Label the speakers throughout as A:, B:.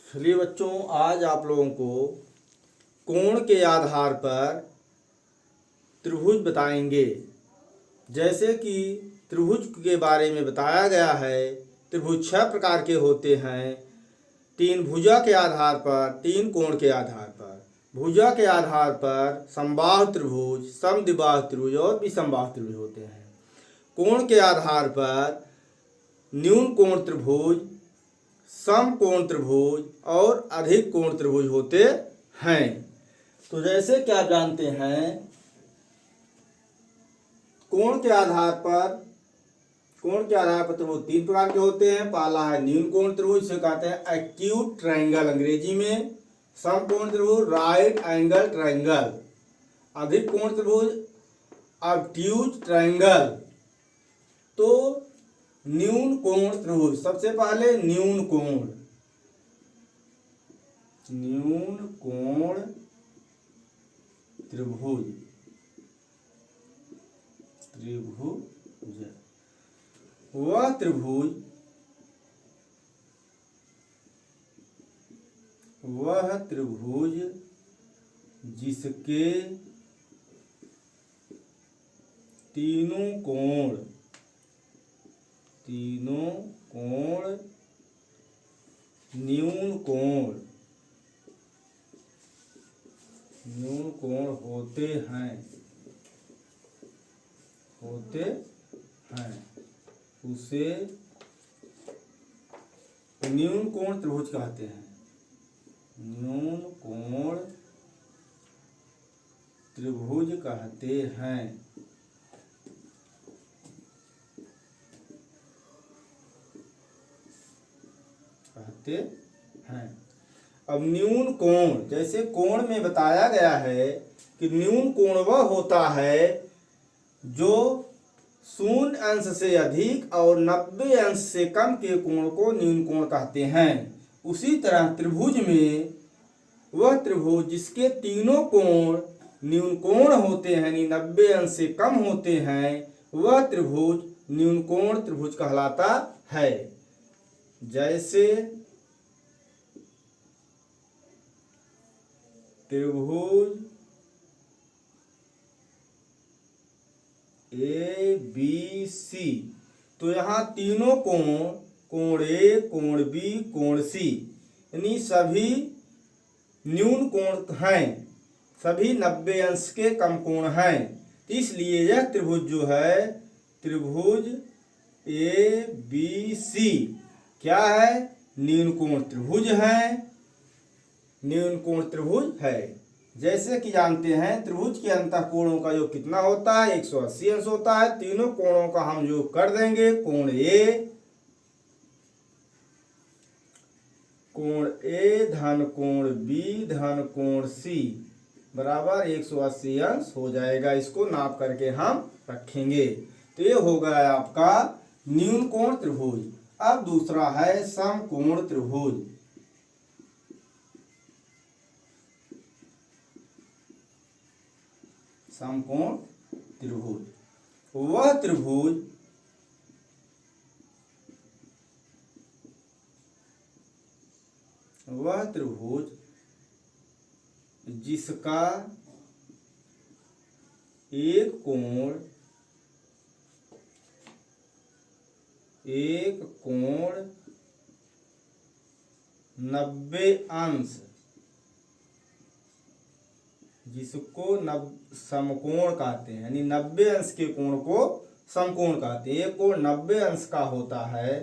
A: चलिए बच्चों, आज आप लोगों को कोण के आधार पर त्रिभुज बताएंगे। जैसे कि त्रिभुज के बारे में बताया गया है। त्रिभुज 6 प्रकार के होते हैं। 3 भुजा के आधार पर, 3 कोण के आधार पर। भुजा के आधार पर समबाहु त्रिभुज, समद्विबाहु त्रिभुज और विषमबाहु त्रिभुज होते हैं। कोण के आधार पर न्यून कोण त्रिभुज, समकोण त्रिभुज और अधिक कोण त्रिभुज होते हैं। तो जैसे कि आप जानते हैं, कोण के आधार पर त्रिभुज 3 प्रकार के होते हैं। पहला है न्यून कोण त्रिभुज, जिसे कहते हैं एक्यूट ट्रायंगल अंग्रेजी में। समकोण त्रिभुज राइट एंगल ट्रायंगल। अधिक कोण त्रिभुज ऑब्ट्यूज ट्रायंगल। तो न्यून कोण त्रिभुज, सबसे पहले न्यून कोण त्रिभुज वह त्रिभुज जिसके तीनों कोण न्यून कोण होते हैं उसे न्यून कोण त्रिभुज कहते हैं। न्यून कोण त्रिभुज कहते हैं। अब न्यून कोण, जैसे कोण में बताया गया है कि न्यून कोण वह होता है जो 0 अंश से अधिक और 90 अंश से कम के कोण को न्यून कोण कहते हैं। उसी तरह त्रिभुज में वह त्रिभुज जिसके तीनों कोण न्यून कोण होते हैं, यानी 90 अंश से कम होते हैं, वह त्रिभुज न्यून कोण त्रिभुज कहलाता है। जैसे त्रिभुज ए बी सी, तो यहाँ तीनों कोण ए, कोण बी, कोण सी, यानी सभी न्यून कोण हैं, सभी 90 अंश के कम कोण हैं। इसलिए यह त्रिभुज जो है, त्रिभुज ए बी सी क्या है? न्यून कोण त्रिभुज है। जैसे कि जानते हैं, त्रिभुज के अंतःकोणों का योग कितना होता है? 180 अंश होता है। तीनों कोणों का हम योग कर देंगे। कोण ए धन कोण बी धन कोण सी बराबर 180 अंश हो जाएगा। इसको नाप करके हम रखेंगे। तो ये हो गया आपका न्यून कोण त्रिभुज। अब दूसरा है समकोण त्रिभुज। समकोण त्रिभुज वह त्रिभुज जिसका एक कोण 90 अंश, जिसको समकोण कहते हैं, यानी 90 अंश के कोण को समकोण कहते हैं। एक कोण 90 अंश का होता है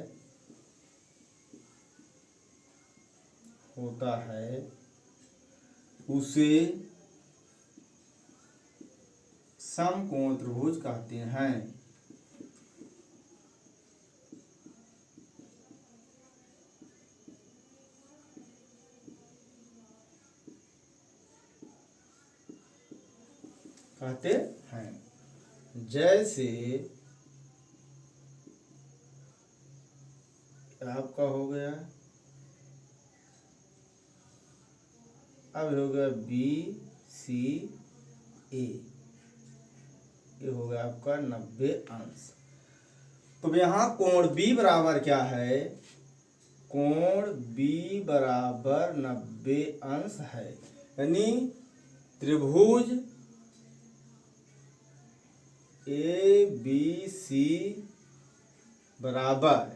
A: उसे समकोण त्रिभुज कहते हैं। जैसे आपका हो गया, अब हो गया बी सी ए, ये हो गया आपका 90 अंश। तो यहाँ कोण B बराबर क्या है? कोण B बराबर 90 अंश है। यानी त्रिभुज ABC बराबर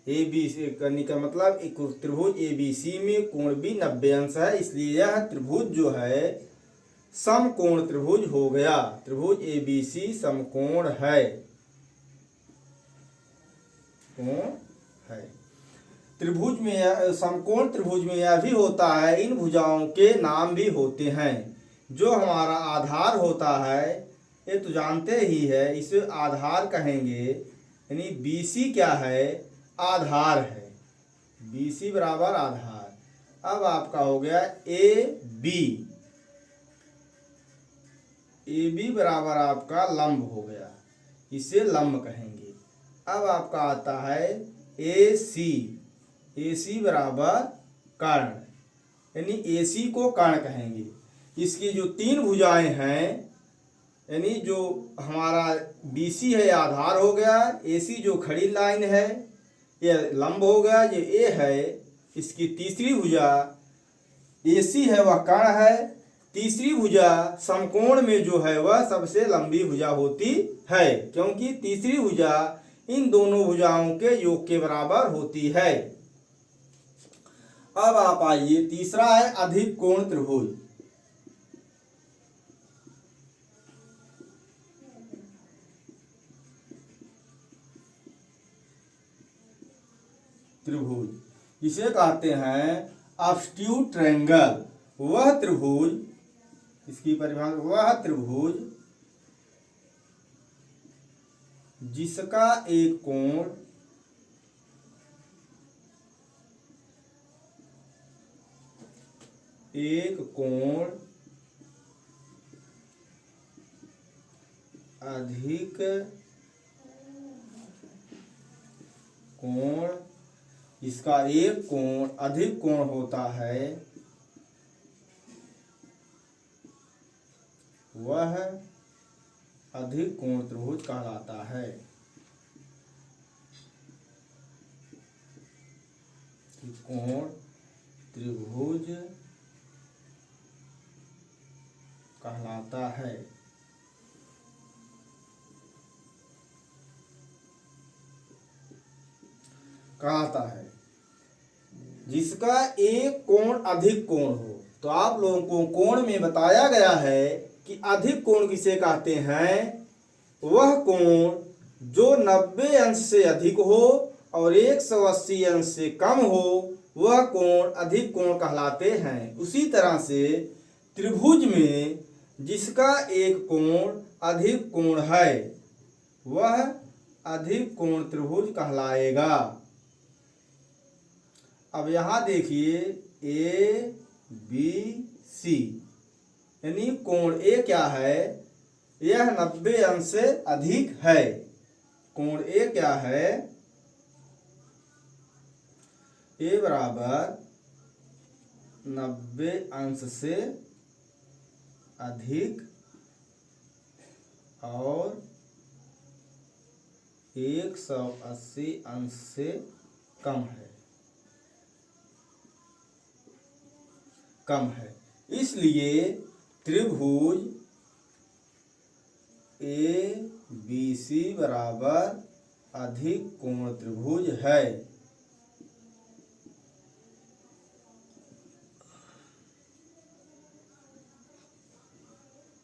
A: ABC करने का मतलब एक त्रिभुज ABC में कोण भी 90 अंश है, इसलिए यह त्रिभुज जो है समकोण त्रिभुज हो गया। त्रिभुज ABC समकोण है, कोण है। त्रिभुज में समकोण त्रिभुज में यह भी होता है, इन भुजाओं के नाम भी होते हैं। जो हमारा आधार होता है ये तो जानते ही है, इसे आधार कहेंगे। यानी BC क्या है? आधार है। BC बराबर आधार। अब आपका हो गया AB बराबर आपका लंब हो गया, इसे लंब कहेंगे। अब आपका आता है AC बराबर कर्ण, यानी AC को कर्ण कहेंगे। इसकी जो 3 भुजाएं हैं, यानी जो हमारा BC है आधार हो गया, AC जो खड़ी लाइन है ये लंब हो गया, ये A है। इसकी तीसरी भुजा AC है वह कर्ण है। तीसरी भुजा समकोण में जो है वह सबसे लंबी भुजा होती है, क्योंकि तीसरी भुजा इन दोनों भुजाओं के योग के बराबर होती है। अब आप आइए, तीसरा है अधिक कोण त्रिभुज। त्रिभुज इसे कहते हैं ऑब्ट्यूज ट्रायंगल। वह त्रिभुज, इसकी परिभाषा, वह त्रिभुज जिसका एक कोण अधिक कोण, इसका एक कोण अधिक कोण होता है, वह अधिक कोण त्रिभुज कहलाता है। कोण त्रिभुज कहलाता है। कहता है जिसका एक कोण अधिक कोण हो। तो आप लोगों को कोण में बताया गया है कि अधिक कोण किसे कहते हैं? वह कोण जो 90 अंश से अधिक हो और 180 अंश से कम हो, वह कोण अधिक कोण कहलाते हैं। उसी तरह से त्रिभुज में जिसका एक कोण अधिक कोण है, वह अधिक कोण त्रिभुज कहलाएगा। अब यहाँ देखिए ABC, यानी कोण A क्या है? यह 90 अंश से अधिक है। कोण A क्या है? A बराबर 90 अंश से अधिक और 180 अंश से कम है। इसलिए त्रिभुज ABC बराबर अधिक कोण त्रिभुज है।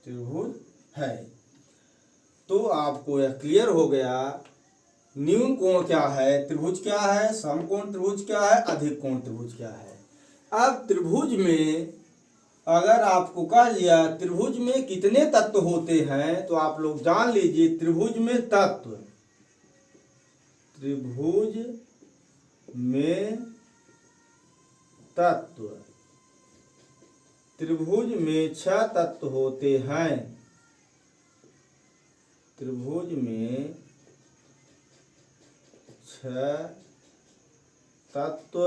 A: त्रिभुज है। तो आपको यह क्लियर हो गया, न्यून कोण क्या है, त्रिभुज क्या है, समकोण त्रिभुज क्या है, अधिक कोण त्रिभुज क्या है। अब त्रिभुज में अगर आपको कह दिया त्रिभुज में कितने तत्व होते हैं, तो आप लोग जान लीजिए त्रिभुज में तत्व, त्रिभुज में तत्व, त्रिभुज में 6 तत्व होते हैं। त्रिभुज में 6 तत्व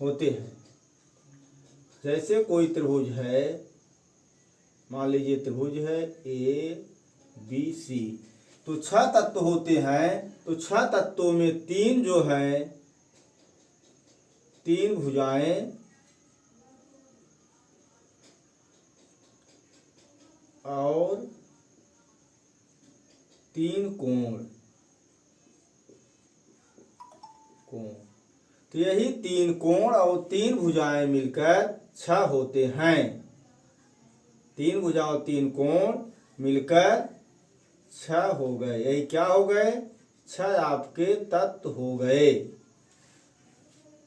A: होते हैं। जैसे कोई त्रिभुज है, मान लीजिए त्रिभुज है ABC, तो 6 तत्व होते हैं, तो 6 तत्वों में 3 जो है 3 भुजाएं और 3 कोण। तो यही 3 कोण और 3 भुजाएं मिलकर 6 होते हैं। 3 भुजाएं और 3 कोण मिलकर 6 हो गए। यही क्या हो गए? 6 आपके तत्व हो गए।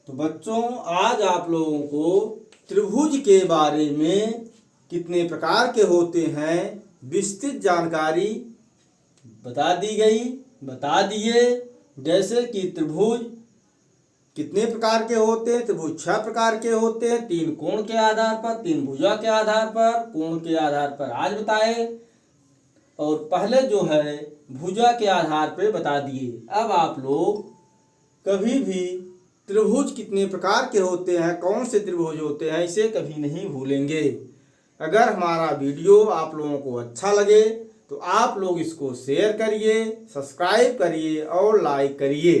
A: तो बच्चों, आज आप लोगों को त्रिभुज के बारे में कितने प्रकार के होते हैं विस्तृत जानकारी बता दी गई, बता दिए। जैसे कि त्रिभुज कितने प्रकार के होते हैं? त्रिभुज 6 प्रकार के होते हैं, 3 कोण के आधार पर, 3 भुजा के आधार पर, कोण के आधार पर आज बताए, और पहले जो है भुजा के आधार पर बता दिए। अब आप लोग कभी भी त्रिभुज कितने प्रकार के होते हैं, कौन से त्रिभुज होते हैं, इसे कभी नहीं भूलेंगे। अगर हमारा वीडियो आप लोगों को अच्छा लगे तो आप लोग इसको शेयर करिए, सब्सक्राइब करिए और लाइक करिए।